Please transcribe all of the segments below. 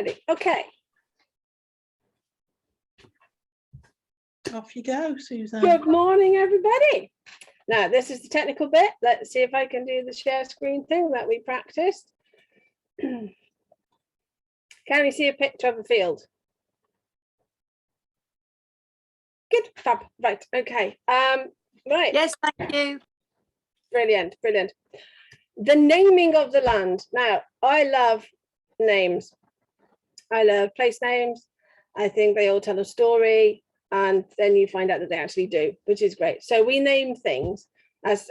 Okay. Off you go, Suzanne. Good morning, everybody. Now, this is the technical bit. Let's see if I can do the share screen thing that we practiced. Can you see a picture of a field? Good, fab. Right, okay. Right. Yes, thank you. Brilliant, brilliant. The naming of the land. Now, I love names. I love place names. I think they all tell a story, and then you find out that they actually do, which is great. So we name things as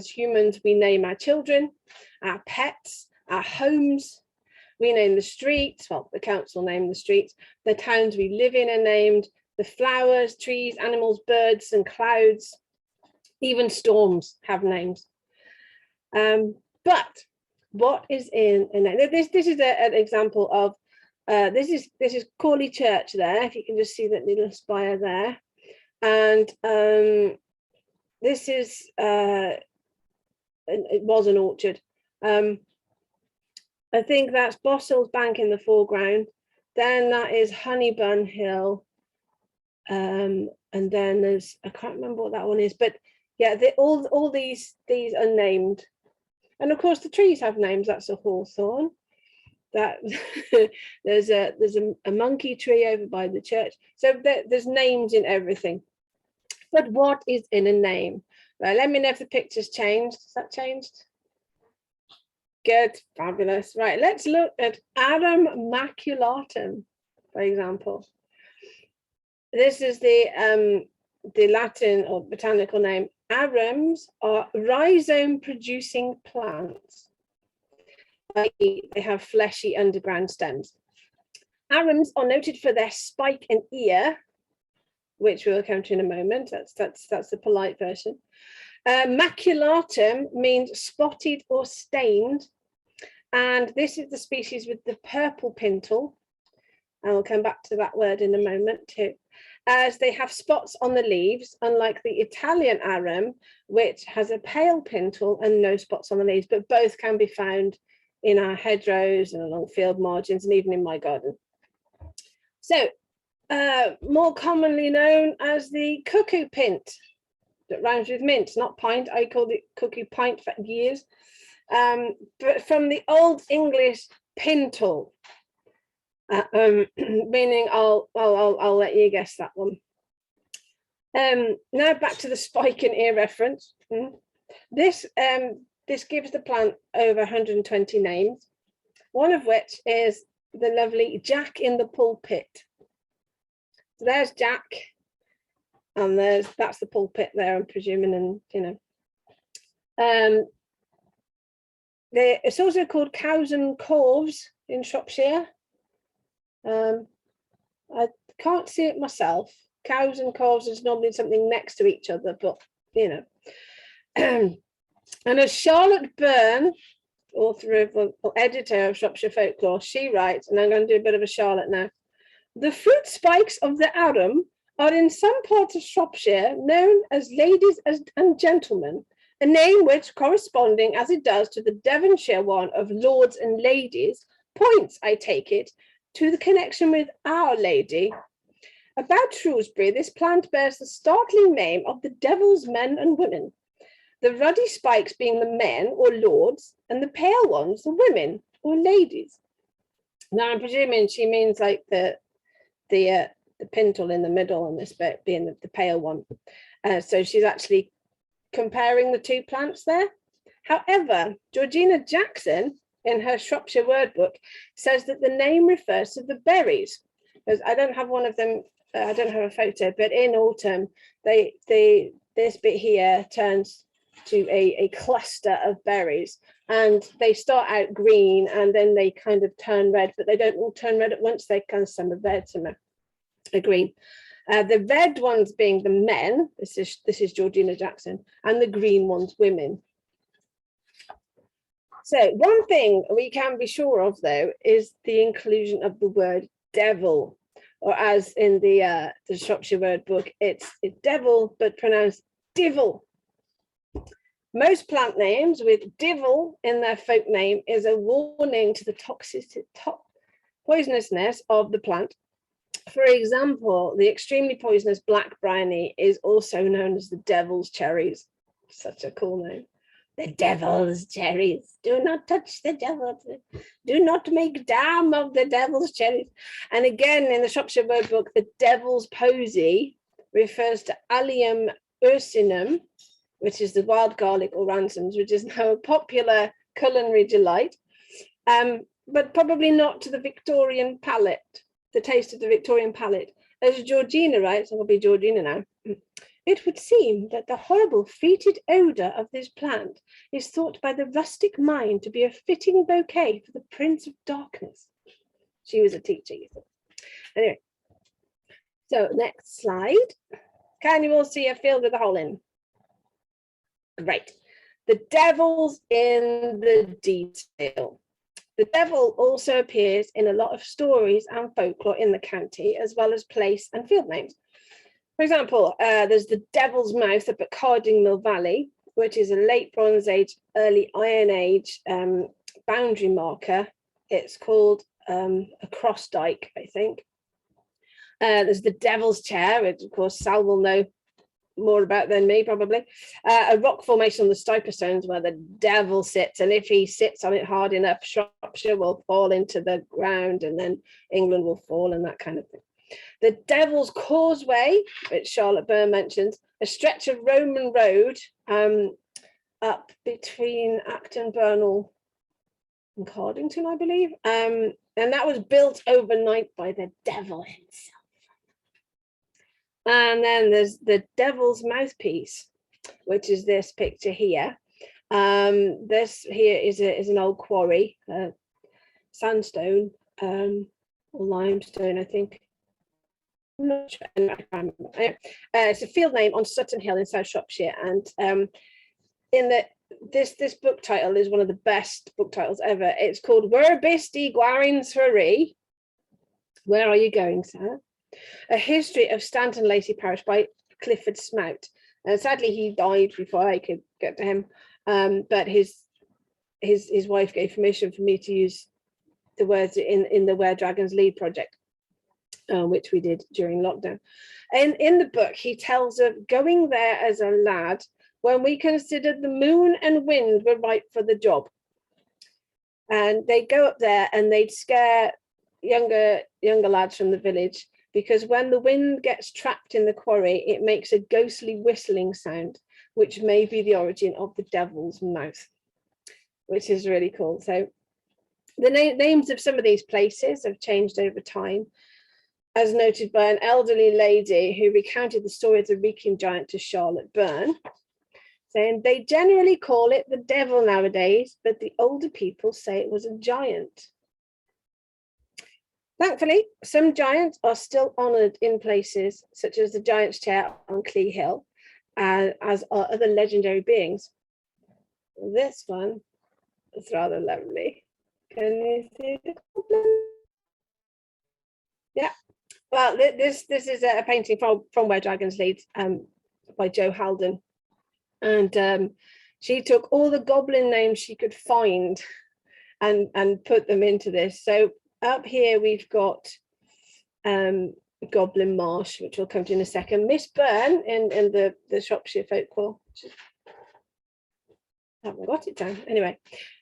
humans. We name our children, our pets, our homes. We name the streets. Well, the council name the streets. The towns we live in are named. The flowers, trees, animals, birds, and clouds. Even storms have names. But what is in a name? This is an example of this is Crawley Church there. If you can just see that little spire there, and this is it was an orchard. I think that's Boss Hill's Bank in the foreground. Then that is Honeybun Hill, and then there's, I can't remember what that one is, but yeah, all these are named. And of course the trees have names. That's a hawthorn. That there's a monkey tree over by the church. So there's names in everything. But what is in a name? Well, let me know if the picture's changed. Has that changed? Good, fabulous. Right, let's look at Arum Maculatum, for example. This is the Latin or botanical name. Arums are rhizome-producing plants. They have fleshy underground stems. Arums are noted for their spike and ear, which we'll come to in a moment. That's the polite version. Maculatum means spotted or stained, and this is the species with the purple pintle. And we'll come back to that word in a moment too. As they have spots on the leaves, unlike the Italian arum, which has a pale pintle and no spots on the leaves, but both can be found in our hedgerows and along field margins and even in my garden. So, more commonly known as the cuckoo pint, that rhymes with mint, not pint. I called it cuckoo pint for years, but from the Old English pintle. Meaning I'll let you guess that one. Now back to the spike and ear reference. This gives the plant over 120 names, one of which is the lovely Jack in the pulpit. So there's Jack, and that's the pulpit there, I'm presuming, and you know. It's also called cows and calves in Shropshire. I can't see it myself. Cows and calves is normally something next to each other, but you know. And as Charlotte Byrne, author or editor of Shropshire Folklore, she writes, and I'm going to do a bit of a Charlotte now. The fruit spikes of the arum are in some parts of Shropshire known as ladies and gentlemen, a name which, corresponding as it does to the Devonshire one of lords and ladies, points, I take it, to the connection with Our Lady. About Shrewsbury, this plant bears the startling name of the devil's men and women, the ruddy spikes being the men or lords, and the pale ones the women or ladies. Now I'm presuming she means like the pintle in the middle and this bit being the pale one. So she's actually comparing the two plants there. However, Georgina Jackson, in her Shropshire Word Book, says that the name refers to the berries. Because I don't have one of them, I don't have a photo, but in autumn, this bit here turns to a cluster of berries, and they start out green and then they kind of turn red, but they don't all turn red at once. They kind of, some are red, some are green. The red ones being the men, this is Georgina Jackson, and the green ones women. So one thing we can be sure of, though, is the inclusion of the word devil, or as in the Shropshire Word Book, it's devil, but pronounced divil. Most plant names with divil in their folk name is a warning to the poisonousness of the plant. For example, the extremely poisonous black brownie is also known as the devil's cherries. Such a cool name. The devil's cherries. Do not touch the devil. Do not make dam of the devil's cherries. And again, in the Shropshire Word Book, the devil's posy refers to Allium ursinum, which is the wild garlic or ransoms, which is now a popular culinary delight, but probably not to the Victorian palate, the taste of the Victorian palate. As Georgina writes, I'm going to be Georgina now, it would seem that the horrible fetid odour of this plant is thought by the rustic mind to be a fitting bouquet for the Prince of Darkness. She was a teacher, you think. Anyway, so next slide. Can you all see a field with a hole in? Great. The devil's in the detail. The devil also appears in a lot of stories and folklore in the county, as well as place and field names. For example, there's the Devil's Mouth up at Cardingmill Valley, which is a late Bronze Age, early Iron Age boundary marker. It's called a cross dike, I think. There's the Devil's Chair, which of course Sal will know more about than me, probably. A rock formation on the Stiper Stones where the devil sits, and if he sits on it hard enough, Shropshire will fall into the ground, and then England will fall, and that kind of thing. The Devil's Causeway, which Charlotte Byrne mentions, a stretch of Roman road up between Acton, Burnell and Cardington, I believe. And that was built overnight by the devil himself. And then there's the Devil's Mouthpiece, which is this picture here. This here is an old quarry, sandstone or limestone, I think. I'm not sure. It's a field name on Sutton Hill in South Shropshire, and this book title is one of the best book titles ever. It's called Where Bist y Gwarins Hurry? Where Are You Going, Sir? A History of Stanton Lacey Parish by Clifford Smout. Sadly, he died before I could get to him, but his wife gave permission for me to use the words in the Where Dragons Lead project, which we did during lockdown. And in the book, he tells of going there as a lad when we considered the moon and wind were right for the job. And they'd go up there and they'd scare younger lads from the village, because when the wind gets trapped in the quarry, it makes a ghostly whistling sound, which may be the origin of the devil's mouth, which is really cool. So the names of some of these places have changed over time, as noted by an elderly lady who recounted the story of the Wrekin giant to Charlotte Byrne, saying they generally call it the devil nowadays, but the older people say it was a giant. Thankfully, some giants are still honoured in places such as the Giant's Chair on Clee Hill, as are other legendary beings. This one is rather lovely. Can you see the goblin? Yeah. Well, this is a painting from Where Dragons Lead by Jo Halden, and she took all the goblin names she could find and put them into this. So up here we've got Goblin Marsh, which we'll come to in a second. Miss Byrne in the Shropshire folklore. I haven't got it down. Anyway,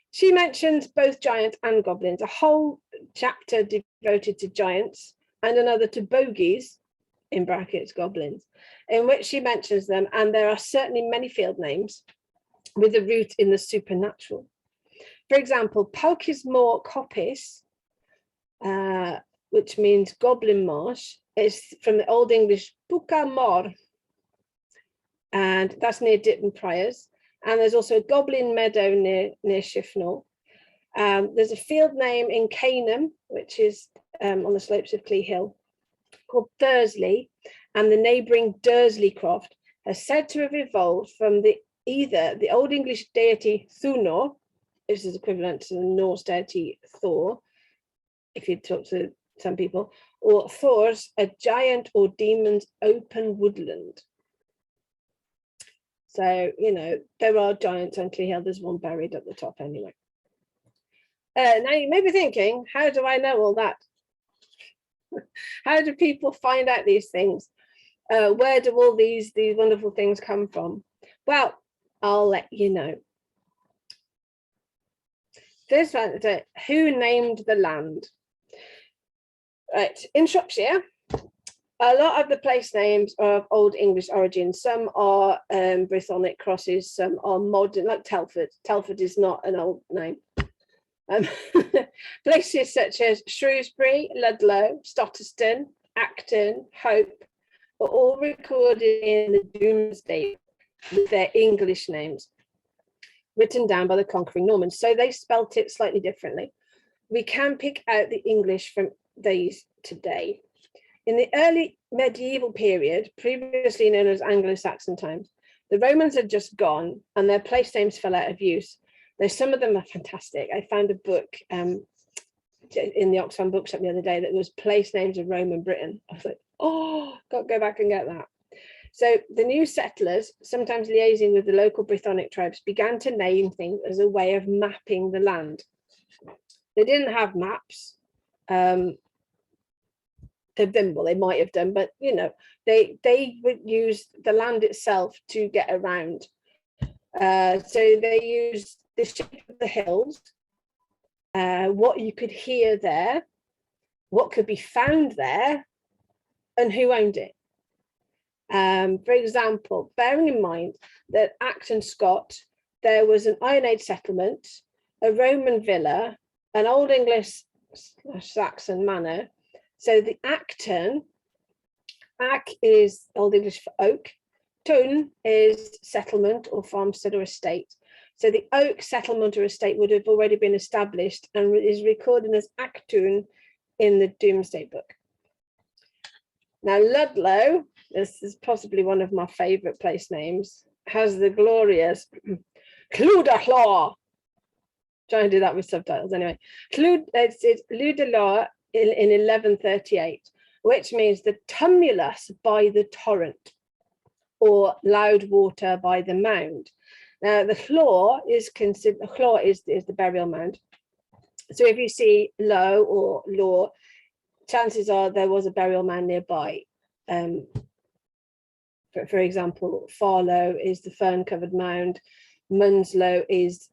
she mentions both giants and goblins, a whole chapter devoted to giants and another to bogies, in brackets, goblins, in which she mentions them, and there are certainly many field names with a root in the supernatural. For example, Palkismore Coppice, which means Goblin Marsh, is from the Old English Buca Mor, and that's near Ditton Priors. And there's also a Goblin Meadow near Shifnal. There's a field name in Canham, which is on the slopes of Clee Hill, called Thursley, and the neighbouring Dursley Croft is said to have evolved from either the Old English deity Thunor, which is equivalent to the Norse deity Thor, if you talk to some people, or Thor's, a giant or demon's open woodland. So, you know, there are giants on Clee Hill. There's one buried at the top anyway. Now you may be thinking, how do I know all that? How do people find out these things? Where do all these wonderful things come from? Well, I'll let you know. This one, who named the land? Right, in Shropshire, a lot of the place names are of Old English origin. Some are Brythonic crosses, some are modern, like Telford. Telford is not an old name. Places such as Shrewsbury, Ludlow, Stotterston, Acton, Hope are all recorded in the Domesday with their English names, written down by the conquering Normans. So they spelt it slightly differently. We can pick out the English from these today. In the early medieval period, previously known as Anglo-Saxon times, the Romans had just gone and their place names fell out of use. Though some of them are fantastic. I found a book in the Oxfam bookshop the other day that was place names of Rome and Britain. I was like, oh, got to go back and get that. So the new settlers, sometimes liaising with the local Brythonic tribes, began to name things as a way of mapping the land. They didn't have maps. Well, they might have done, but you know, they would use the land itself to get around. So they used the shape of the hills, what you could hear there, what could be found there, and who owned it. For example, bearing in mind that Acton Scott, there was an Iron Age settlement, a Roman villa, an Old English Saxon manor. So the Acton, Ac is Old English for oak, Tun is settlement or farmstead or estate. So the oak settlement or estate would have already been established and is recorded as Actun in the Domesday Book. Now Ludlow, this is possibly one of my favourite place names, has the glorious Cludaclaw. Try and do that with subtitles anyway. It's Ludlow in 1138, which means the tumulus by the torrent, or loud water by the mound. Now the Llaw is considered, the Llaw is the burial mound. So if you see Low or Law, chances are there was a burial mound nearby. For example, Farlow is the fern-covered mound. Munslow is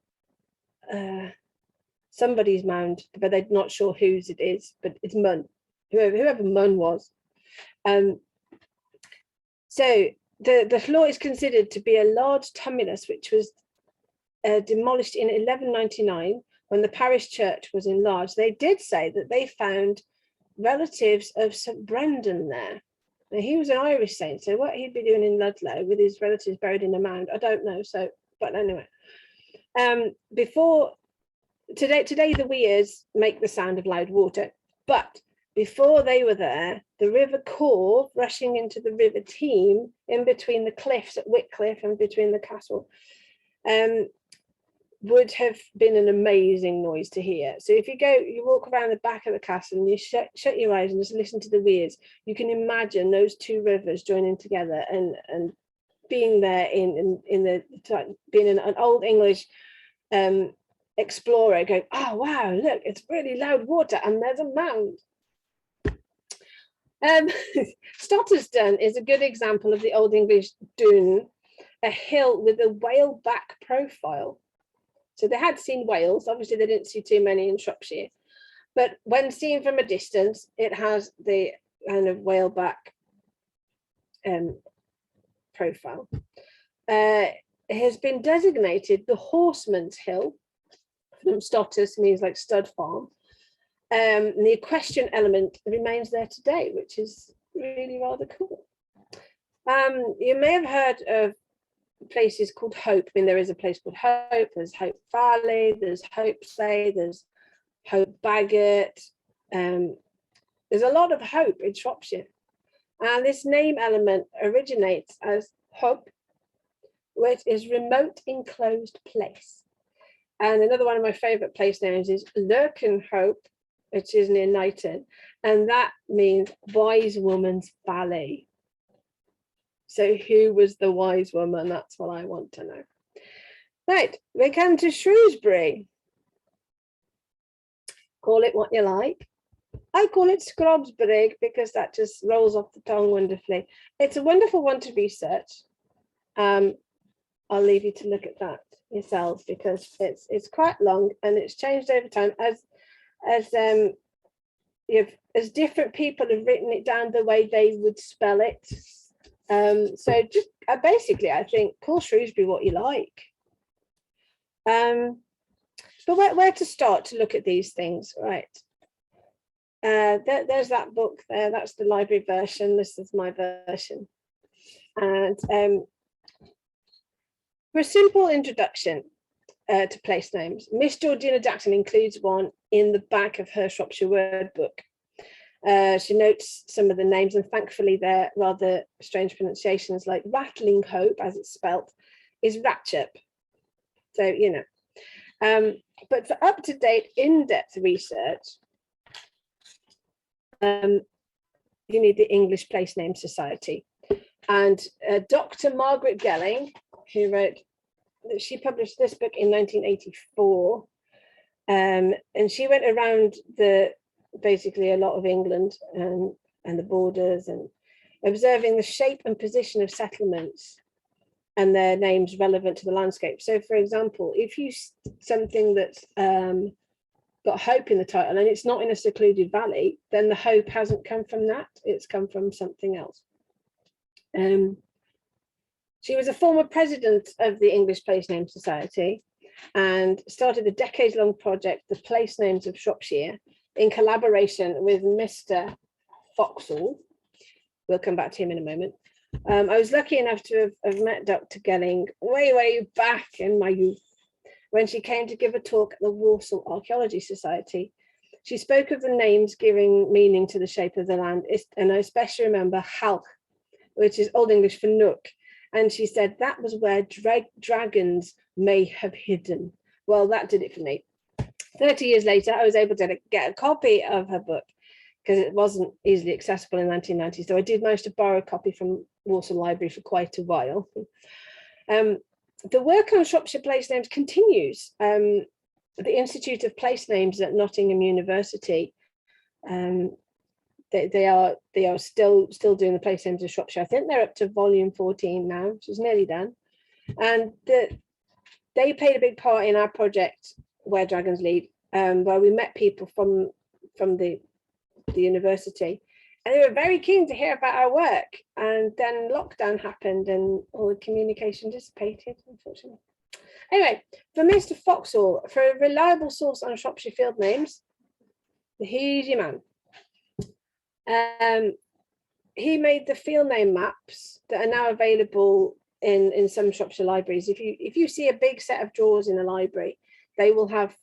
somebody's mound, but they're not sure whose it is, but it's Mun, whoever Mun was. So the Llaw is considered to be a large tumulus which was demolished in 1199 when the parish church was enlarged. They did say that they found relatives of St Brendan there. Now, he was an Irish saint, so what he'd be doing in Ludlow with his relatives buried in a mound, I don't know. So, but anyway, before today the weirs make the sound of loud water, but before they were there, the River Corve rushing into the River Team in between the cliffs at Wycliffe and between the castle would have been an amazing noise to hear. So if you walk around the back of the castle and you shut your eyes and just listen to the weirs, you can imagine those two rivers joining together and being there in the being an Old English explorer going, oh wow, look, it's really loud water and there's a mound. Stotterston is a good example of the Old English dune, a hill with a whale back profile. So they had seen whales, obviously they didn't see too many in Shropshire, but when seen from a distance, it has the kind of whale back profile. It has been designated the Horseman's Hill, from Stotters means like stud farm. And the equestrian element remains there today, which is really rather cool. You may have heard of places called Hope. I mean, there is a place called Hope, there's Hope Valley, there's Hope Say, there's Hope Bagot. There's a lot of hope in Shropshire. And this name element originates as Hope, which is remote enclosed place. And another one of my favourite place names is Lurkenhope, which is near Knighton, and that means wise woman's valley. So who was the wise woman? That's what I want to know. Right, we come to Shrewsbury. Call it what you like. I call it Scrobsbrig because that just rolls off the tongue wonderfully. It's a wonderful one to research. I'll leave you to look at that yourselves because it's quite long and it's changed over time as different people have written it down the way they would spell it. So just basically, I think call Shrewsbury what you like. But where to start to look at these things, right? There's that book there. That's the library version. This is my version. And for a simple introduction to place names, Miss Georgina Jackson includes one in the back of her Shropshire word book. She notes some of the names, and thankfully they're rather strange pronunciations, like Rattling Hope, as it's spelt, is Ratchop. So, you know. But for up-to-date, in-depth research, you need the English Place Name Society. And Dr. Margaret Gelling, who she published this book in 1984, and she went around basically a lot of England and the borders and observing the shape and position of settlements and their names relevant to the landscape. So, for example, if you something that's got hope in the title and it's not in a secluded valley, then the hope hasn't come from that, it's come from something else. She was a former president of the English Place Name Society and started a decades-long project, The Place Names of Shropshire, in collaboration with Mr. Foxall. We'll come back to him in a moment. I was lucky enough to have met Dr. Gelling way back in my youth when she came to give a talk at the Walsall Archaeology Society. She spoke of the names giving meaning to the shape of the land, and I especially remember Halch, which is Old English for nook. And she said that was where dragons may have hidden. Well, that did it for me. 30 years later, I was able to get a copy of her book because it wasn't easily accessible in 1990. So I did manage to borrow a copy from Walsall Library for quite a while. The work on Shropshire place names continues. The Institute of Place Names at Nottingham University, they are still doing the place names of Shropshire. I think they're up to volume 14 now, which is nearly done. And they played a big part in our project, Where Dragons Lead, where we met people from the university, and they were very keen to hear about our work. And then lockdown happened and all the communication dissipated, unfortunately. Anyway, for Mr. Foxall, for a reliable source on Shropshire field names, he's your man. He made the field name maps that are now available in some Shropshire libraries. If you see a big set of drawers in a library, they will have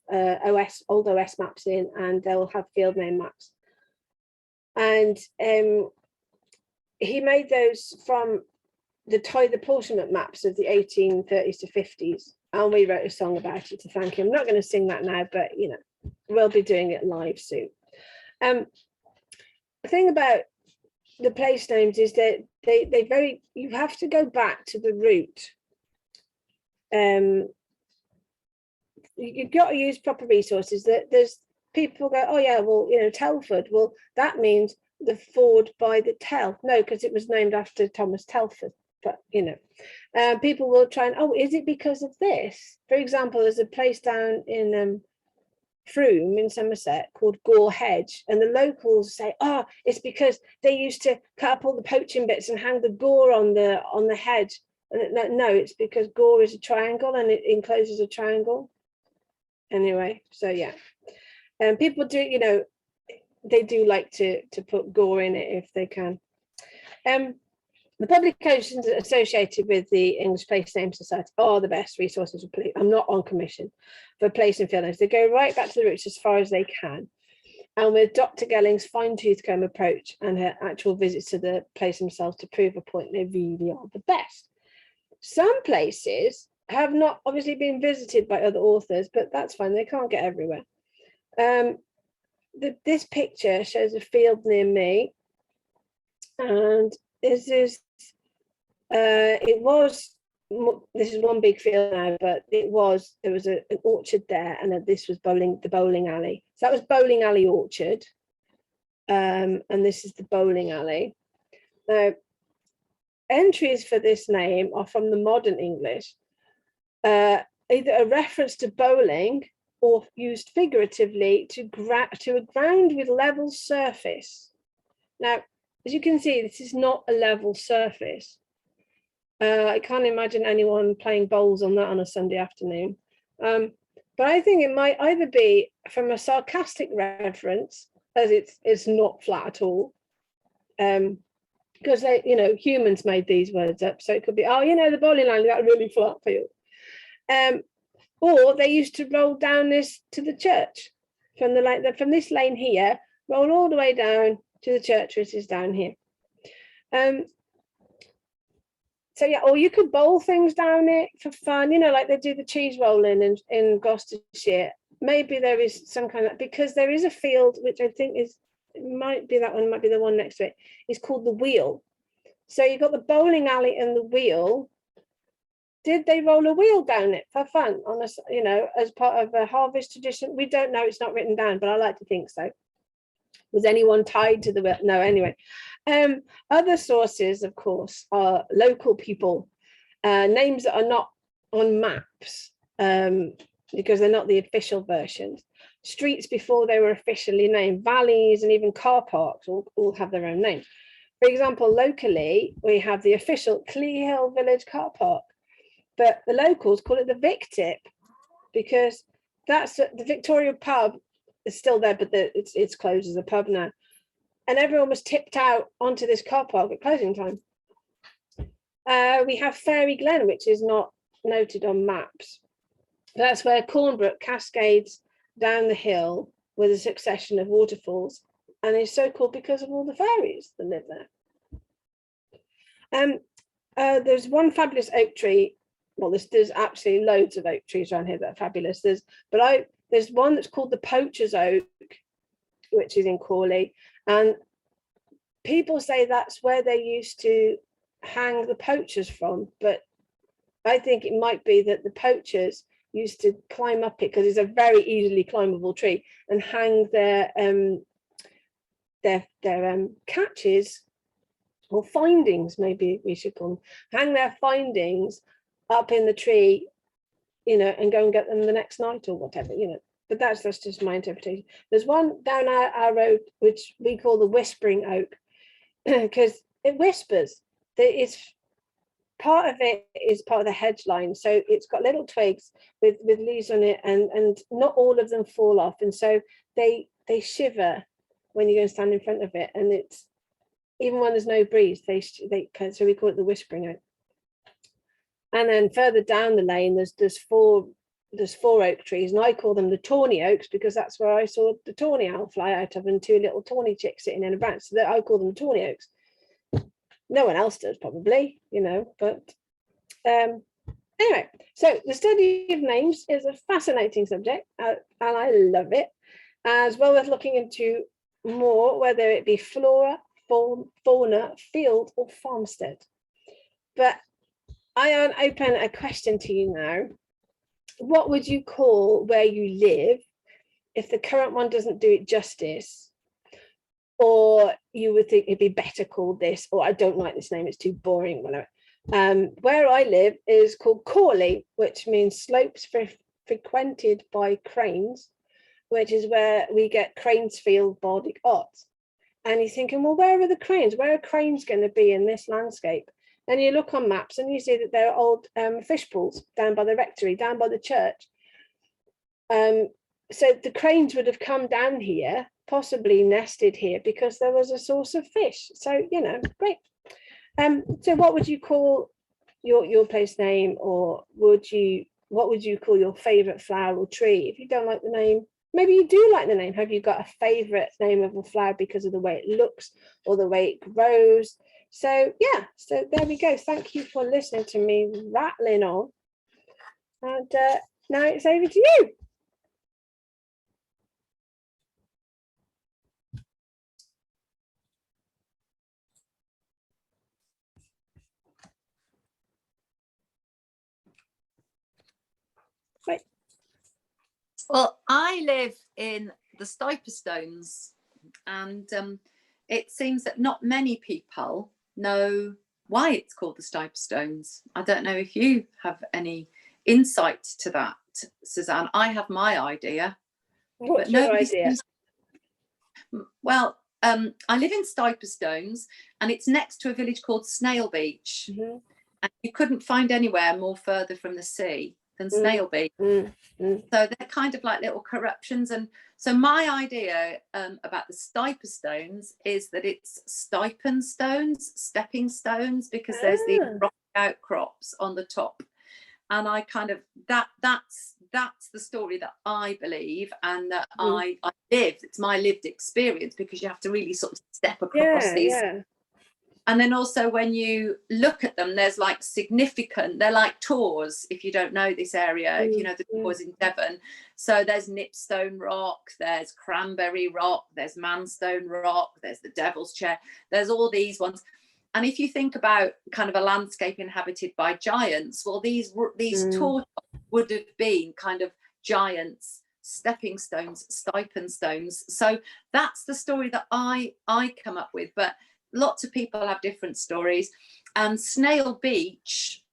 old OS maps in, and they will have field name maps. And he made those from the tide apportionment maps of the 1830s to 50s, and we wrote a song about it to thank him. I'm not going to sing that now, but you know, we'll be doing it live soon. The thing about the place names is that you have to go back to the root. You've got to use proper resources. There's people go, oh yeah, well, you know, Telford, well, that means the ford by the Tell. No, because it was named after Thomas Telford. But you know, people will try and, oh, is it because of this? For example, there's a place down in Frome in Somerset called Gore Hedge, and the locals say, oh, it's because they used to cut up all the poaching bits and hang the gore on the hedge. And no, it's because gore is a triangle and it encloses a triangle. Anyway, so yeah, and people do, you know, they do like to put gore in it if they can. The publications associated with the English Place Name Society are the best resources. I'm not on commission for place and field names. They go right back to the roots as far as they can. And with Dr. Gelling's fine-tooth comb approach and her actual visits to the place themselves to prove a point, they really are the best. Some places have not obviously been visited by other authors, but that's fine. They can't get everywhere. This picture shows a field near me, and this is this is one big field now, but there was an orchard there, and this was the bowling alley. So that was Bowling Alley Orchard. and this is the bowling alley. Now, entries for this name are from the modern English, either a reference to bowling or used figuratively to a ground with level surface. Now, as you can see, this is not a level surface. I can't imagine anyone playing bowls on that on a Sunday afternoon. But I think it might either be from a sarcastic reference, as it's not flat at all, because they, humans made these words up. So it could be, oh, the bowling alley, that really flat field. Or they used to roll down this to the church from this lane here, roll all the way down to the church, which is down here. So yeah, or you could bowl things down it for fun, like they do the cheese rolling in Gloucestershire. Maybe there is some kind of, because there is a field which I think might be the one next to it. It's called the Wheel. So you've got the bowling alley and the Wheel. Did they roll a wheel down it for fun on as part of a harvest tradition? We don't know, it's not written down, but I like to think so. Was anyone tied to the wheel? No, anyway. Other sources, of course, are local people, names that are not on maps, because they're not the official versions. Streets before they were officially named, valleys, and even car parks all have their own names. For example, locally, we have the official Clee Hill Village car park, but the locals call it the Vic Tip because that's the Victoria pub is still there, but it's closed as a pub now. And everyone was tipped out onto this car park at closing time. We have Fairy Glen, which is not noted on maps. That's where Cornbrook cascades down the hill with a succession of waterfalls, and it's so called because of all the fairies that live there. There's one fabulous oak tree. Well, there's absolutely loads of oak trees around here that are fabulous. There's one that's called the Poacher's Oak, which is in Corley, and people say that's where they used to hang the poachers from, but I think it might be that the poachers used to climb up it because it's a very easily climbable tree and hang their catches or findings, maybe we should call them, hang their findings up in the tree, and go and get them the next night or whatever, but that's just my interpretation. There's one down our road which we call the Whispering Oak because it whispers. It's part of it is part of the hedge line, so it's got little twigs with leaves on it, and not all of them fall off, and so they shiver when you go and stand in front of it, and it's even when there's no breeze, so we call it the Whispering Oak. And then further down the lane, there's four oak trees, and I call them the tawny oaks because that's where I saw the tawny owl fly out of, and two little tawny chicks sitting in a branch. So I call them the tawny oaks. No one else does probably, but anyway. So the study of names is a fascinating subject, and I love it. As well as looking into more, whether it be flora, fauna, field, or farmstead. But I open a question to you now. What would you call where you live if the current one doesn't do it justice? Or you would think it'd be better called this, or I don't like this name, it's too boring, whatever. Where I live is called Corley, which means slopes frequented by cranes, which is where we get Cranesfield Bardic Arts. And you're thinking, well, where are the cranes? Where are cranes going to be in this landscape? And you look on maps and you see that there are old fish pools down by the rectory, down by the church. So the cranes would have come down here, possibly nested here because there was a source of fish. So, great. So what would you call your place name, or what would you call your favorite flower or tree? If you don't like the name, maybe you do like the name. Have you got a favorite name of a flower because of the way it looks or the way it grows? So yeah, so there we go. Thank you for listening to me rattling on. And now it's over to you. Right. Well, I live in the Stiperstones and it seems that not many people know why it's called the Stiper Stones. I don't know if you have any insight to that, Suzanne. I have my idea. What's your idea? Well, I live in Stiper Stones, and it's next to a village called Snail Beach. Mm-hmm. And you couldn't find anywhere more further from the sea than Snail Beach. So they're kind of like little corruptions. And so my idea about the Stiper Stones is that it's stipend stones, stepping stones, because there's these rock outcrops on the top. And I kind of that's the story that I believe, and that I live. It's my lived experience, because you have to really sort of step across these. Yeah. And then also when you look at them, there's like significant, they're like tors, if you don't know this area, if you know the tors in Devon. So there's Nipstone Rock, there's Cranberry Rock, there's Manstone Rock, there's the Devil's Chair, there's all these ones. And if you think about kind of a landscape inhabited by giants, well, these tors would have been kind of giants, stepping stones, stipend stones. So that's the story that I come up with. But lots of people have different stories. And Snail Beach,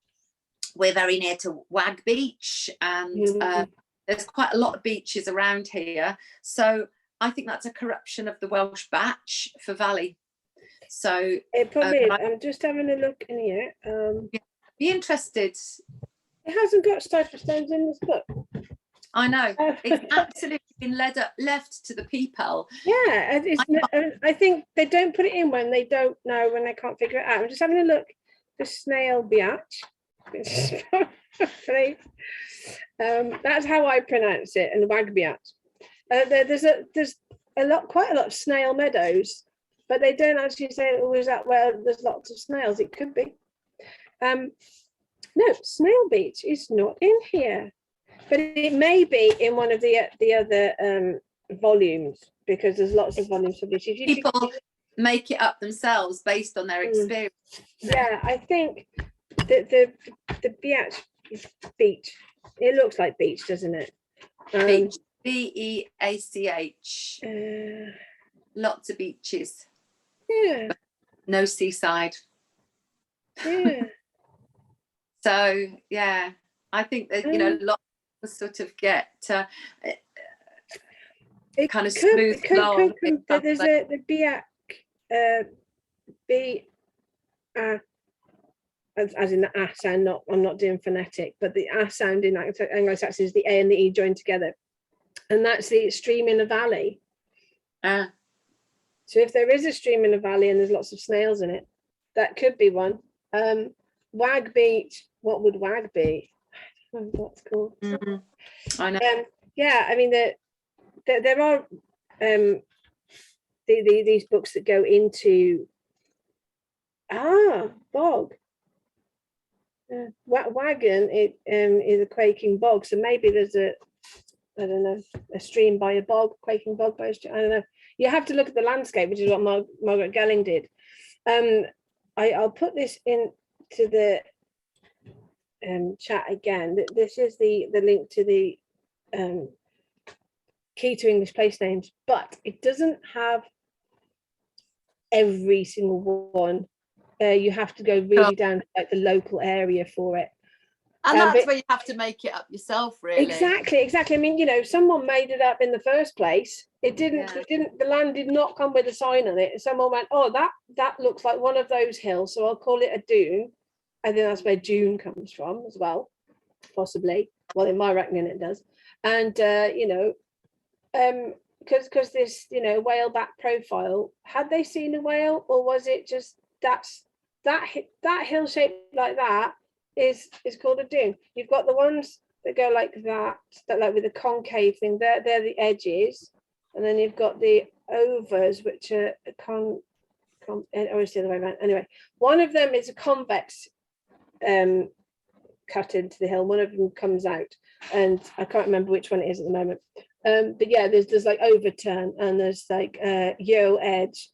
we're very near to Wag Beach, and there's quite a lot of beaches around here. So I think that's a corruption of the Welsh Batch for Valley. So it probably is. I'm just having a look in here. Be interested. It hasn't got Stiper Stones in this book. I know. It's absolutely been left to the people. Yeah, I think they don't put it in when they don't know, when they can't figure it out. I'm just having a look. The Snail Beach. That's how I pronounce it, and the Wag Beach. There's quite a lot of snail meadows, but they don't actually say, oh, is that where there's lots of snails? It could be. No, Snail Beach is not in here, but it may be in one of the other volumes, because there's lots of volumes for beaches. People make it up themselves based on their experience. Yeah, I think the beach. It looks like beach, doesn't it? Beach, BEACH. Lots of beaches. Yeah. No seaside. Yeah. So yeah, I think that lots of sort of get kind of smooth along. There's the Biak, as in the A sound. I'm not doing phonetic, but the A sound in Anglo-Saxon is the A and the E joined together, and that's the stream in a valley. So if there is a stream in a valley and there's lots of snails in it, that could be one. Wag Beach. What would Wag be? I don't know what it's called. I know. Yeah, I mean there are these books that go into bog. Wagon is a quaking bog, so maybe there's a stream by a bog, quaking bog by a stream. I don't know. You have to look at the landscape, which is what Margaret Gelling did. I'll put this into the chat again. This is the link to the key to English place names, but it doesn't have every single one. You have to go really down to like the local area for it. And that's where you have to make it up yourself, really. Exactly. I mean, someone made it up in the first place. It didn't. The land did not come with a sign on it. Someone went, oh, that looks like one of those hills, so I'll call it a dune. I think that's where dune comes from as well, possibly. Well, in my reckoning, it does. And because this whale back profile, had they seen a whale, or was it just that hill shape like that is called a dune? You've got the ones that go like that like with the concave thing. They're the edges, and then you've got the overs, which are or it's the other way around. Anyway, one of them is a convex cut into the hill. One of them comes out, and I can't remember which one it is at the moment. But yeah, there's like overturn, and there's like Yo edge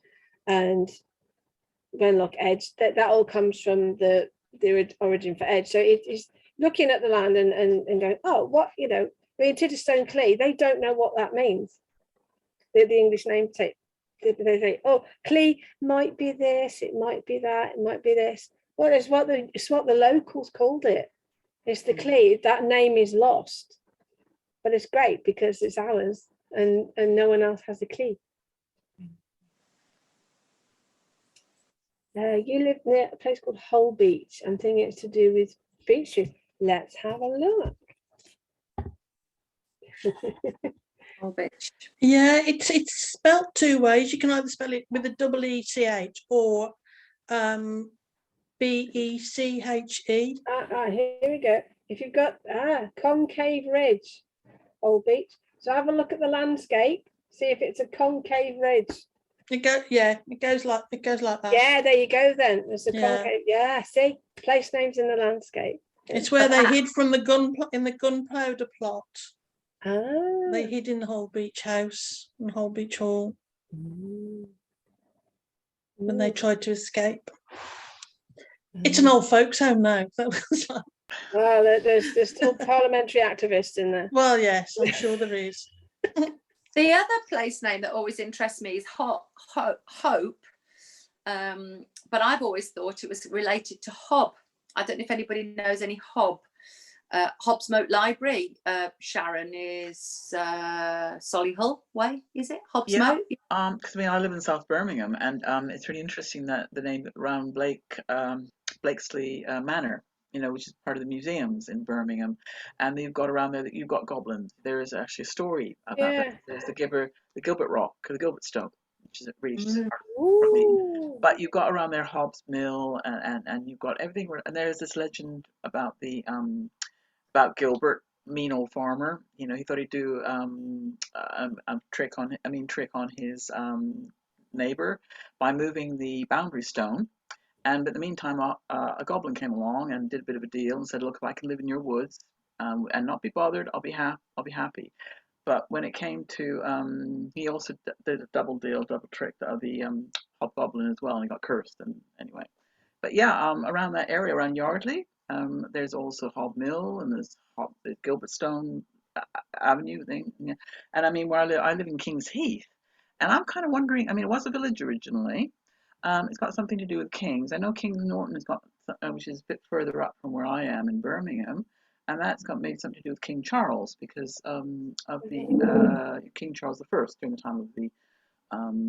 and Glenlock edge. That all comes from the origin for edge. So it is looking at the land and going, oh, what, I mean, Tittestone Clee, they don't know what that means. The English name tape. they say, oh, Clee might be this, it might be that, it might be this. Well, it's what the locals called it. It's the Clee. That name is lost, but it's great because it's ours, and no one else has a Clee. You live near a place called Hull Beach. I'm thinking it's to do with beaches. Let's have a look. Hull Beach. Yeah, it's spelt two ways. You can either spell it with a double ECH or BECHE. Here we go. If you've got concave ridge, Hull Beach. So have a look at the landscape. See if it's a concave ridge. It goes like that. Yeah, there you go then. It's a concave. Yeah, see, place names in the landscape. It's where they hid from the gunpowder plot. Ah. They hid in the Hull Beach house and Hull Beach Hall when they tried to escape. It's an old folks' home now. Well, there's still parliamentary activists in there. Well, yes, I'm sure there is. The other place name that always interests me is Hope, but I've always thought it was related to Hob. I don't know if anybody knows any Hob. Hobbs Moat Library, Sharon, is Solihull Way, is it? Hobbs Moat? Because I live in South Birmingham, and it's really interesting that the name around Blakesley Manor, which is part of the museums in Birmingham, and you've got around there that you've got goblins. There is actually a story about that. There's the Gilbert Rock, or the Gilbert Stone, which is really but you've got around there Hobbs Mill, and you've got everything. And there's this legend about about Gilbert, mean old farmer. He thought he'd do a trick on his neighbor by moving the boundary stone. And in the meantime, a goblin came along and did a bit of a deal and said, "Look, if I can live in your woods and not be bothered, I'll be happy." But when it came to, he also did a double trick of the hobgoblin as well, and he got cursed. And anyway, but yeah, around that area, around Yardley, there's also Hob Mill, and there's the Gilbert Stone Avenue thing. Yeah. And where I live in King's Heath, and I'm kind of wondering. It was a village originally. It's got something to do with Kings. I know Kings Norton has got, which is a bit further up from where I am in Birmingham, and that's got maybe something to do with King Charles because of the King Charles I during the time of the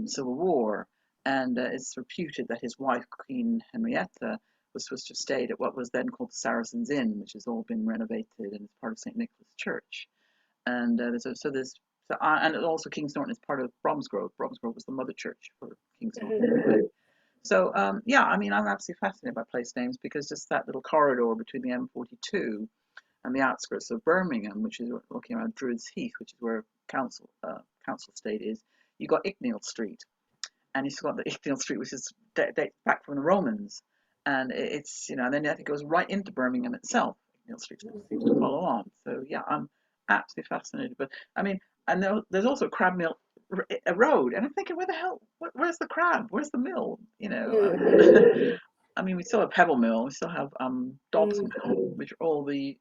Civil War, and it's reputed that his wife Queen Henrietta was supposed to have stayed at what was then called the Saracen's Inn, which has all been renovated and is part of St. Nicholas Church, and and also Kings Norton is part of Bromsgrove. Bromsgrove was the mother church for Kings Norton. So, I'm absolutely fascinated by place names because just that little corridor between the M42 and the outskirts of Birmingham, which is looking around Druids Heath, which is where Council State is, you got Icknield Street. And you've got the Icknield Street, which is dates back from the Romans. And it's, and then I think it goes right into Birmingham itself. Icknield Street seems to follow on. So, yeah, I'm absolutely fascinated. But, I know there's also Crab Mill a road, and I'm thinking, where's the crab? Where's the mill? We still have Pebble Mill, we still have Dobbs Mill, which are all the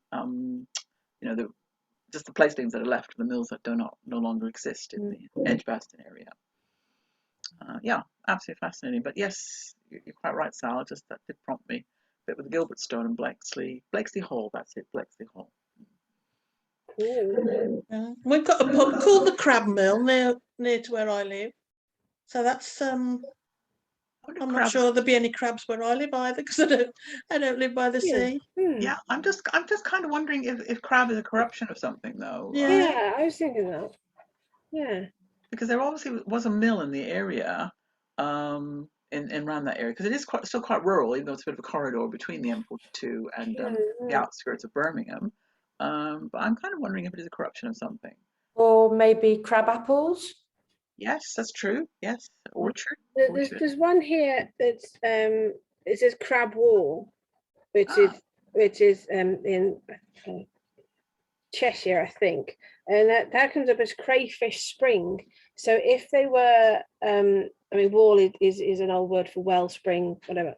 just the place names that are left of the mills that no longer exist in the Edgbaston area. Absolutely fascinating. But yes, you're quite right, Sal. Just that did prompt me a bit with Gilbert Stone and Blakesley Hall. That's it, Blakesley Hall. We've got a pub called the Crab Mill near to where I live, so that's I'm not sure there'll be any crabs where I live either because I don't live by the sea. Yeah, I'm just kind of wondering if crab is a corruption of something though. Yeah, I was thinking that. Yeah, because there obviously was a mill in the area, in around that area because it is still quite rural, even though it's a bit of a corridor between the M42 and the outskirts of Birmingham. But I'm kind of wondering if it is a corruption of something. Or maybe crab apples. Yes, that's true. Yes, orchard. There's one here that's it says Crab Wall, which is in Cheshire, I think, and that comes up as Crayfish Spring. So if they were, wall is an old word for wellspring, whatever.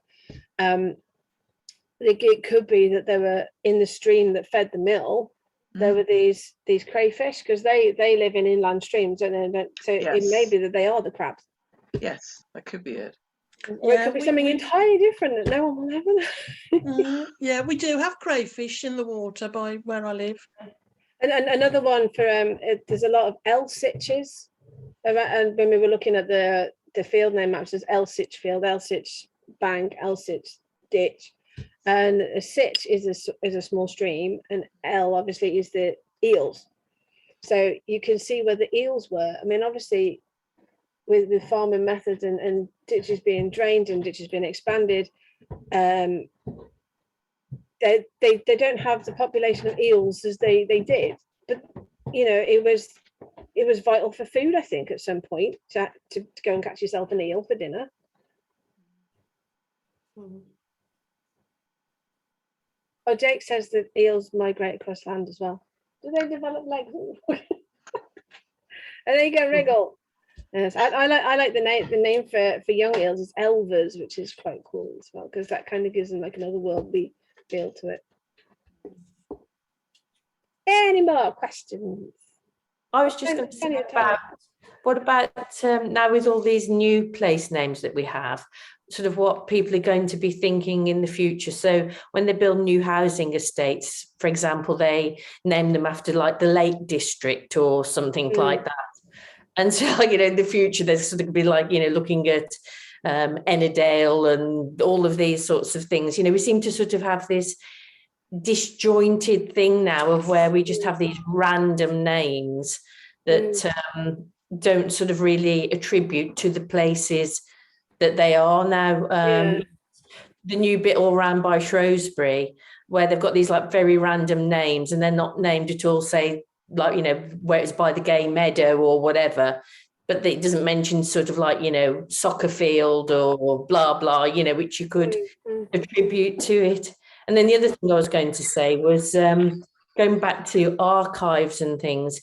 It could be that they were in the stream that fed the mill. There were these crayfish because they live in inland streams, and so it may be that they are the crabs. Yes, that could be it. Or it could be something entirely different that no one will ever know. Yeah, we do have crayfish in the water by where I live. And another one for there's a lot of L-sitches around, and when we were looking at the field name maps, there's L-sitch field, L-sitch bank, L-sitch ditch, and a sitch is a small stream, and L obviously is the eels. So you can see where the eels were. I mean, obviously, with farming methods and ditches being drained and ditches being expanded, they don't have the population of eels as they did, but you know, it was vital for food, I think, at some point to go and catch yourself an eel for dinner. Oh, Jake says that eels migrate across land as well. Do they develop legs? And there you go, Wriggle. Yes, I like the name for young eels is elvers, which is quite cool as well, because that kind of gives them like another worldly feel to it. Any more questions? I was just going to say about, what about now with all these new place names that we have, sort of what people are going to be thinking in the future. So when they build new housing estates, for example, they name them after like the Lake District or something like that. And so, you know, in the future, there's sort of be like, you know, looking at Ennerdale and all of these sorts of things. You know, we seem to sort of have this disjointed thing now of where we just have these random names that don't sort of really attribute to the places that they are now. The new bit all round by Shrewsbury, where they've got these like very random names and they're not named at all, say, like, you know, where it's by the gay meadow or whatever, but it doesn't mention sort of like, you know, soccer field or blah, blah, you know, which you could attribute to it. And then the other thing I was going to say was going back to archives and things,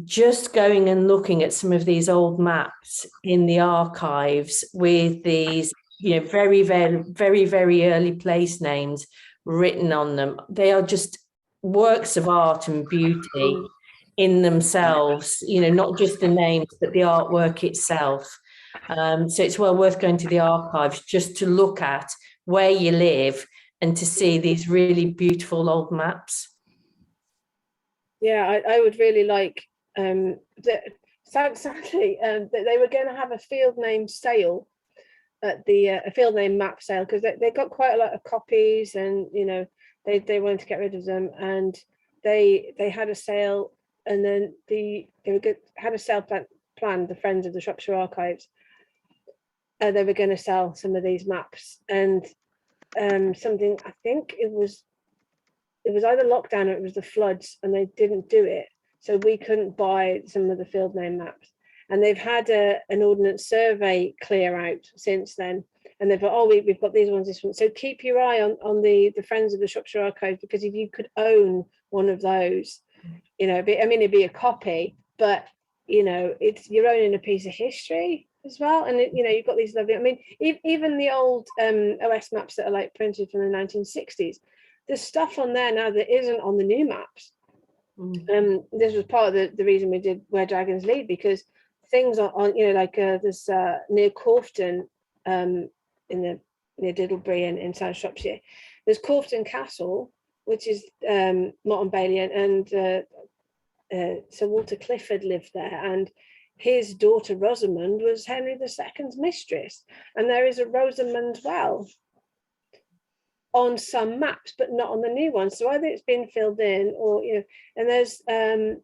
just going and looking at some of these old maps in the archives with these, you know, very, very, very, very early place names written on them. They are just works of art and beauty in themselves, you know, not just the names, but the artwork itself. So it's well worth going to the archives just to look at where you live and to see these really beautiful old maps. Yeah, I would really like sadly they were going to have a field name sale at the a field name map sale, because they got quite a lot of copies, and you know, they wanted to get rid of them, and they had a sale, and then had a sale planned, the Friends of the Shropshire Archives, and they were going to sell some of these maps, and something, I think it was either lockdown or it was the floods, and they didn't do it, so we couldn't buy some of the field name maps. And they've had an ordnance survey clear out since then, and they've thought, oh, we've got these ones, this one. So keep your eye on the Friends of the Shropshire Archives, because if you could own one of those, you know, it'd be a copy, but you know, you're owning a piece of history as well. And you know, you've got these lovely, I mean, even the old OS maps that are like printed from the 1960s, there's stuff on there now that isn't on the new maps. This was part of the reason we did Where Dragons Lead, because things on you know, like there's near Corfton, near Diddlebury in South Shropshire, there's Corfton Castle, which is Motte Bailey, and Sir Walter Clifford lived there, and his daughter Rosamond was Henry II's mistress, and there is a Rosamond Well on some maps, but not on the new ones. So either it's been filled in, or you know, and there's the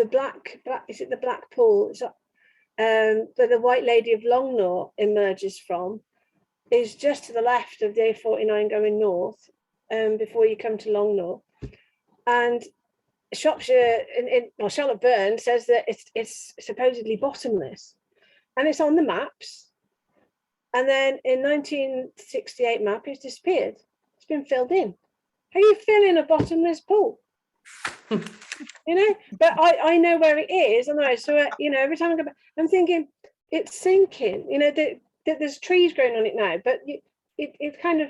black is it the Black Pool? It's where the White Lady of Longnaw emerges from, is just to the left of the A49 going north, before you come to Longnaw. And Shropshire, Charlotte Byrne says that it's supposedly bottomless, and it's on the maps. And then in 1968 map, it's disappeared. It's been filled in. How you fill in a bottomless pool? You know, but I know where it is, and so you know, every time I go back, I'm thinking it's sinking. You know, there's trees growing on it now, but it kind of,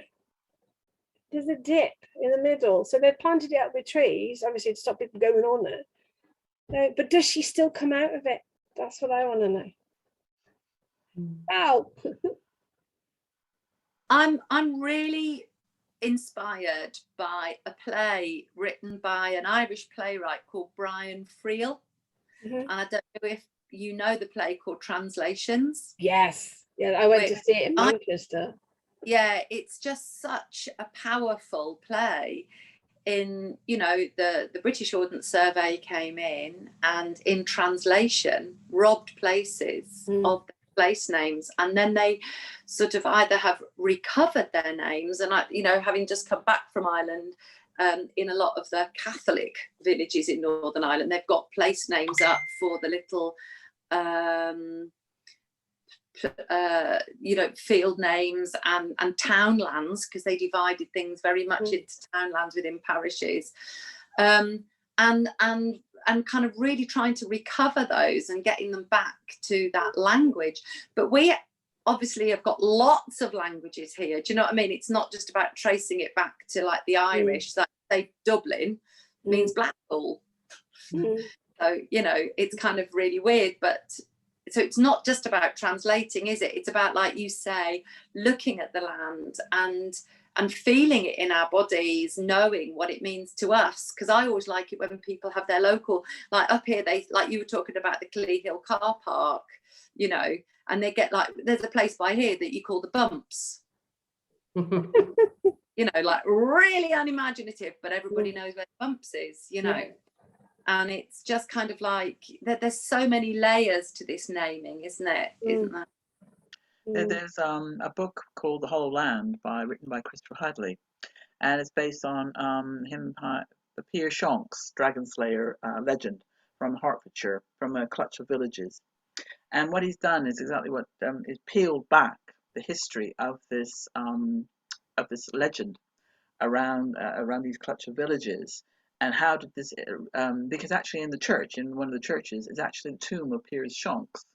there's a dip in the middle, so they've planted it up with trees, obviously to stop people going on there. But does she still come out of it? That's what I want to know. Wow. I'm really inspired by a play written by an Irish playwright called Brian Friel. And I don't know if you know the play called Translations. Yes. Yeah, I went to see it in Manchester. Yeah, it's just such a powerful play. In, you know, the British Ordnance Survey came in and in translation robbed places of the place names, and then they sort of either have recovered their names, and you know, having just come back from Ireland, in a lot of the Catholic villages in Northern Ireland, they've got place names up for the little you know, field names and townlands, because they divided things very much into townlands within parishes, and kind of really trying to recover those and getting them back to that language. But we obviously have got lots of languages here. Do you know what I mean? It's not just about tracing it back to like the Irish. So say Dublin means Blackpool. So, you know, it's kind of really weird, but so it's not just about translating, is it? It's about, like you say, looking at the land and feeling it in our bodies, knowing what it means to us. Because I always like it when people have their local, like up here, they, like you were talking about the Clee Hill car park, you know, and they get like, there's a place by here that you call the Bumps. You know, like really unimaginative, but everybody knows where the Bumps is, you know. And it's just kind of like there's so many layers to this naming, isn't it? Isn't that? There's a book called The Hollow Land written by Christopher Hadley, and it's based on the Pier Shonk's Dragon Slayer legend from Hertfordshire, from a clutch of villages. And what he's done is exactly what is peeled back the history of this legend around these clutch of villages. And how did this? Because actually, in the church, in one of the churches, is actually the tomb of Piers Shonk's,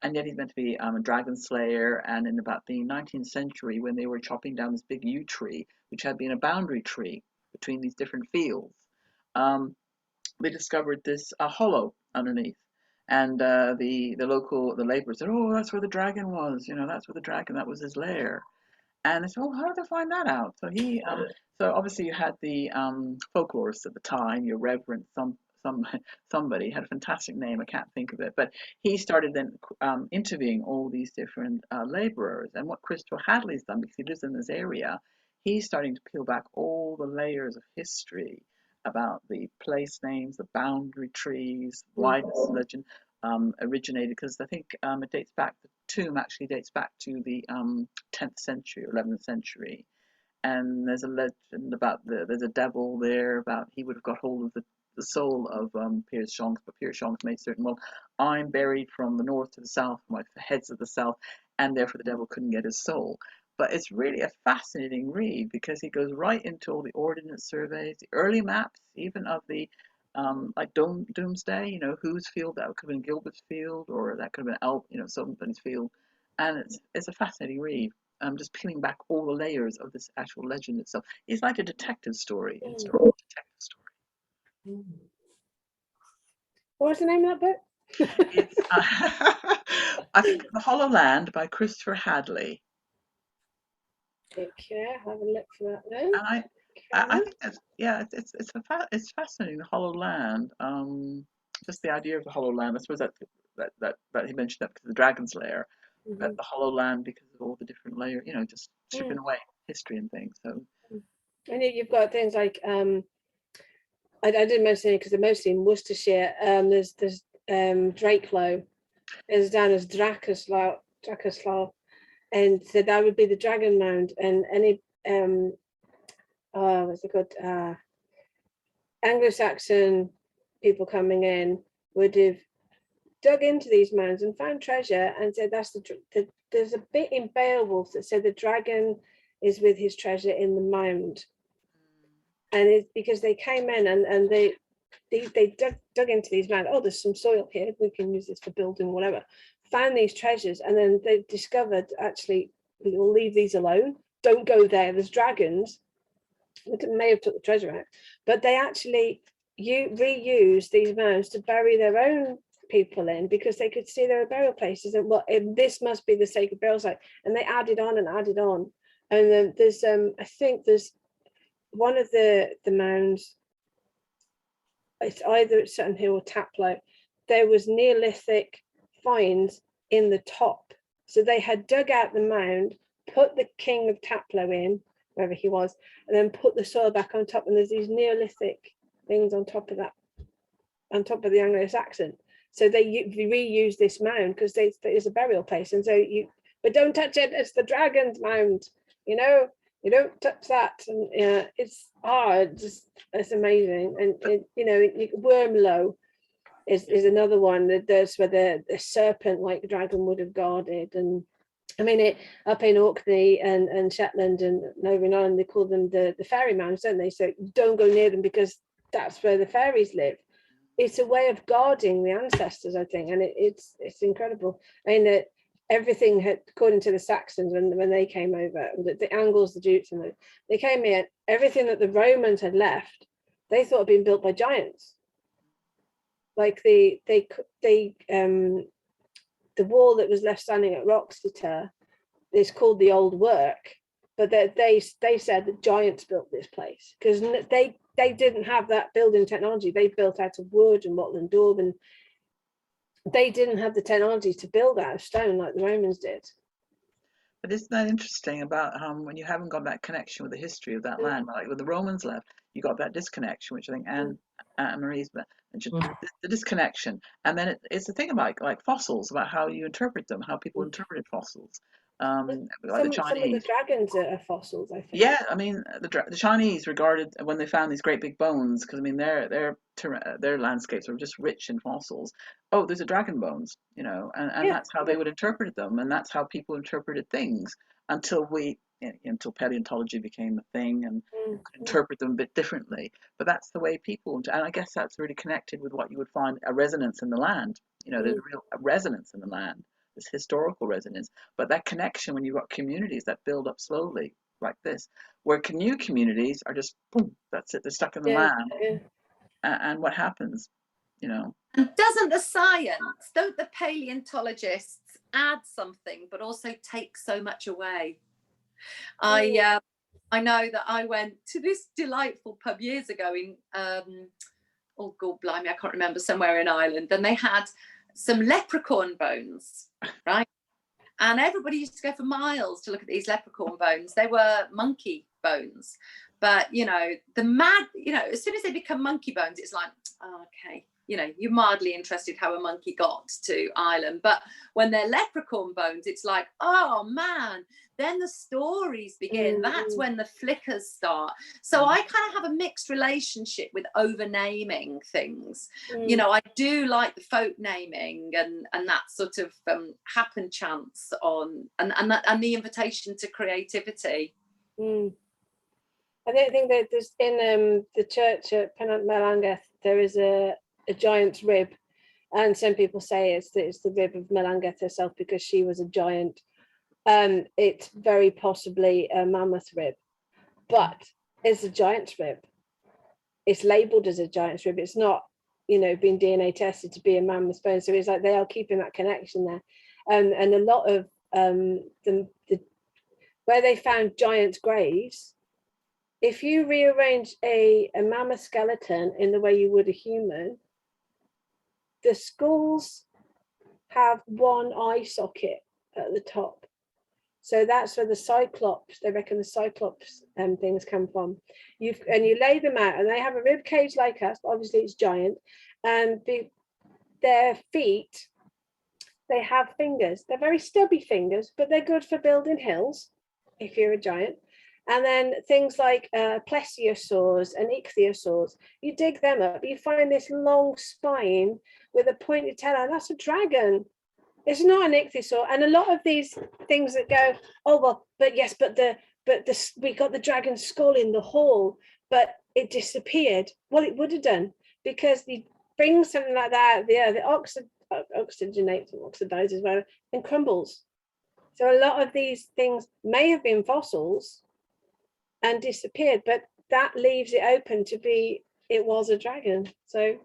and yet he's meant to be a dragon slayer. And in about the 19th century, when they were chopping down this big yew tree, which had been a boundary tree between these different fields, they discovered this hollow underneath, and the laborers said, "Oh, that's where the dragon was. You know, that's where the dragon. That was his lair." And they said, "Oh, how did they find that out?" So so obviously you had the folklorists at the time, your Reverend somebody had a fantastic name, I can't think of it, but he started then interviewing all these different laborers. And what Christopher Hadley's done, because he lives in this area, he's starting to peel back all the layers of history about the place names, the boundary trees, why this legend originated, because I think it dates back, the tomb actually dates back to the 10th century or 11th century. And there's a legend about there's a devil there, about he would have got hold of the soul of Piers Shonk's, but Piers Shonk's made certain, well, I'm buried from the north to the south, my head's of the south, and therefore the devil couldn't get his soul. But it's really a fascinating read, because he goes right into all the ordnance surveys, the early maps, even of the like Doomsday, you know, whose field, that could have been Gilbert's field, or that could have been somebody's field. And it's a fascinating read. Just peeling back all the layers of this actual legend itself. It's like a detective story. It's a detective story. What was the name of that book? It's I think The Hollow Land by Christopher Hadley. Okay, have a look for that then. And I think that's, yeah, it's fascinating, the Hollow Land. Just the idea of the Hollow Land. I suppose that he mentioned that because of the Dragon's Lair, but the Hollow Land because of all the different layers, you know, just stripping away history and things. So, and you've got things like I didn't mention it because they're mostly in Worcestershire. There's Drakelow, is down as Drakerslow, and so that would be the Dragon Mound. And any what's it called? Anglo-Saxon people coming in would have dug into these mounds and found treasure, and said that's there's a bit in Beowulf that said the dragon is with his treasure in the mound. And it's because they came in and they dug into these mounds. Oh, there's some soil here, we can use this for building, whatever. Found these treasures, and then they discovered, actually, we'll leave these alone. Don't go there. There's dragons. They may have took the treasure out, but they actually reused these mounds to bury their own people in because they could see there were burial places, and this must be the sacred burial site, and they added on and added on. And then there's I think there's one of the mounds, it's either at Sutton Hill or Taplow, there was Neolithic finds in the top. So they had dug out the mound, put the king of Taplow in, wherever he was, and then put the soil back on top, and there's these Neolithic things on top of that, on top of the Anglo-Saxon. So they reuse this mound because there's a burial place, and so but don't touch it, it's the dragon's mound, you know, you don't touch that. And it's hard, it's amazing. And you know, Wormlow is another one that there's where the serpent like dragon would have guarded. And I mean, it up in Orkney and Shetland and Northern Ireland, they call them the fairy mounds, don't they? So don't go near them because that's where the fairies live. It's a way of guarding the ancestors, I think, and it's incredible. I mean, that everything had, according to the Saxons, when they came over, the Angles, the Jutes, and they came here, everything that the Romans had left, they thought had been built by giants. Like the wall that was left standing at Wroxeter is called the Old Work, but they said that giants built this place because they didn't have that building technology. They built out of wood and wattle and daub, and they didn't have the technology to build out of stone like the Romans did. But isn't that interesting about when you haven't got that connection with the history of that land? Like with the Romans left, you got that disconnection, which I think Anne Marie's mentioned, the disconnection. And then it's the thing about like fossils, about how you interpret them, how people interpreted fossils. Like the Chinese. Some of the dragons are fossils, I think. Yeah, I mean the Chinese regarded, when they found these great big bones, because I mean their landscapes are just rich in fossils. Oh, there's a dragon bones, you know, and that's how they would interpret them, and that's how people interpreted things until paleontology became a thing and could interpret them a bit differently. But that's the way people, and I guess that's really connected with what you would find a resonance in the land. You know, there's a real resonance in the land. This historical resonance, but that connection when you've got communities that build up slowly like this, where new communities are just boom, that's it, they're stuck in the land. And what happens, you know? And don't the paleontologists add something but also take so much away? I know that I went to this delightful pub years ago in oh god blimey, I can't remember, somewhere in Ireland, and they had some leprechaun bones, right? And everybody used to go for miles to look at these leprechaun bones. They were monkey bones, but you know, as soon as they become monkey bones, it's like, oh, okay, you know, you're mildly interested how a monkey got to Ireland. But when they're leprechaun bones, it's like, oh man, then the stories begin. That's when the flickers start. So I kind of have a mixed relationship with over-naming things. You know, I do like the folk naming and that sort of happen chance on and the invitation to creativity. I don't think that there's in the church at Penant Melangeth there is a giant's rib, and some people say it's the rib of Melangeth herself because she was a giant. It's very possibly a mammoth rib, but it's a giant's rib. It's labelled as a giant's rib. It's not, you know, been DNA tested to be a mammoth bone. So it's like they are keeping that connection there. And a lot of where they found giant graves, if you rearrange a mammoth skeleton in the way you would a human, the skulls have one eye socket at the top. So that's where the Cyclops, they reckon the Cyclops things come from. You lay them out and they have a rib cage like us, obviously it's giant, and their feet, they have fingers. They're very stubby fingers, but they're good for building hills if you're a giant. And then things like plesiosaurs and ichthyosaurs, you dig them up, you find this long spine with a pointed tail, and that's a dragon. It's not an ichthyosaur. And a lot of these things that go, oh well, but yes, but we got the dragon skull in the hall, but it disappeared. Well, it would have done, because you bring something like that, the oxygenates or oxidizes, whatever, and crumbles. So a lot of these things may have been fossils and disappeared, but that leaves it open to be, it was a dragon. So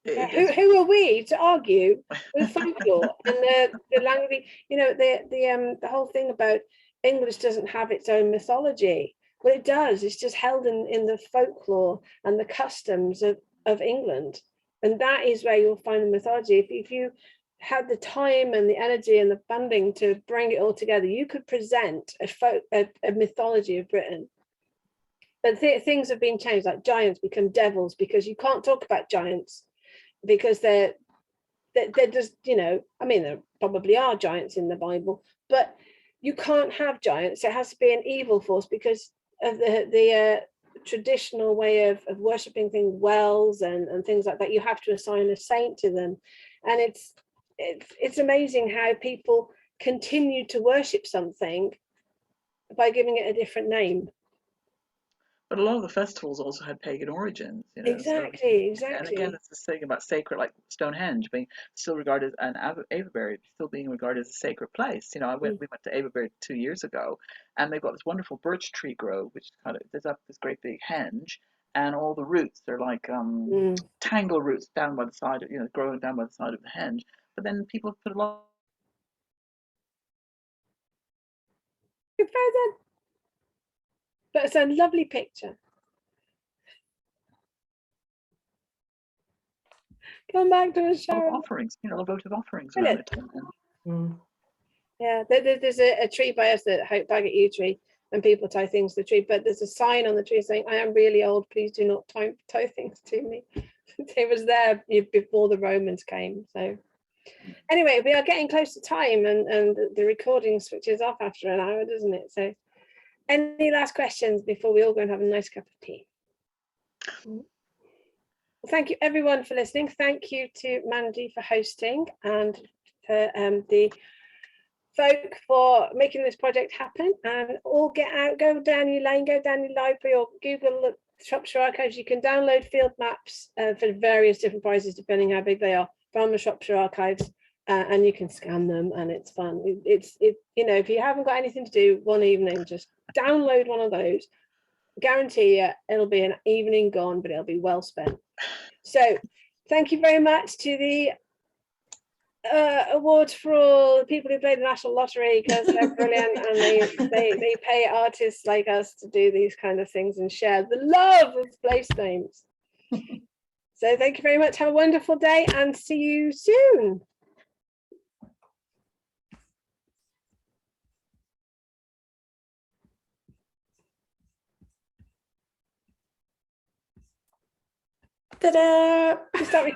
Yeah, who are we to argue with folklore and the language? You know, the whole thing about English doesn't have its own mythology. Well, it does. It's just held in the folklore and the customs of England, and that is where you'll find the mythology. If you had the time and the energy and the funding to bring it all together, you could present a mythology of Britain. But things have been changed, like giants become devils, because you can't talk about giants because they're just, you know, I mean, there probably are giants in the Bible, but you can't have giants. It has to be an evil force because of the traditional way of worshipping things, wells and things like that. You have to assign a saint to them, and it's amazing how people continue to worship something by giving it a different name. But a lot of the festivals also had pagan origins, you know. Exactly. And again, it's this thing about sacred, like Stonehenge being still regarded, and Avebury still being regarded as a sacred place. You know, we went to Avebury 2 years ago, and they've got this wonderful birch tree grove, which kind of there's up this great big henge, and all the roots, they're like tangle roots down by the side of, you know, growing down by the side of the henge. But then people have put a lot. But it's a lovely picture. Come back to the show. Offerings, you know, votive offerings around it. Yeah, there's a tree by us, the Bagot Yew tree, and people tie things to the tree, but there's a sign on the tree saying, "I am really old, please do not tie things to me." It was there before the Romans came. So anyway, we are getting close to time, and the recording switches off after an hour, doesn't it? So any last questions before we all go and have a nice cup of tea? Well, thank you everyone for listening. Thank you to Mandy for hosting, and for the folk for making this project happen. And all get out, go down your lane, go down your library, or Google Shropshire Archives. You can download field maps for various different prices depending how big they are from the Shropshire Archives, and you can scan them, and it's fun. It's you know, if you haven't got anything to do one evening, just download one of those. Guarantee you it'll be an evening gone, but it'll be well spent. So thank you very much to the awards for all the people who play the National Lottery, because they're brilliant, and they pay artists like us to do these kind of things and share the love of place names. So thank you very much. Have a wonderful day and see you soon. Ta-da! Start recording.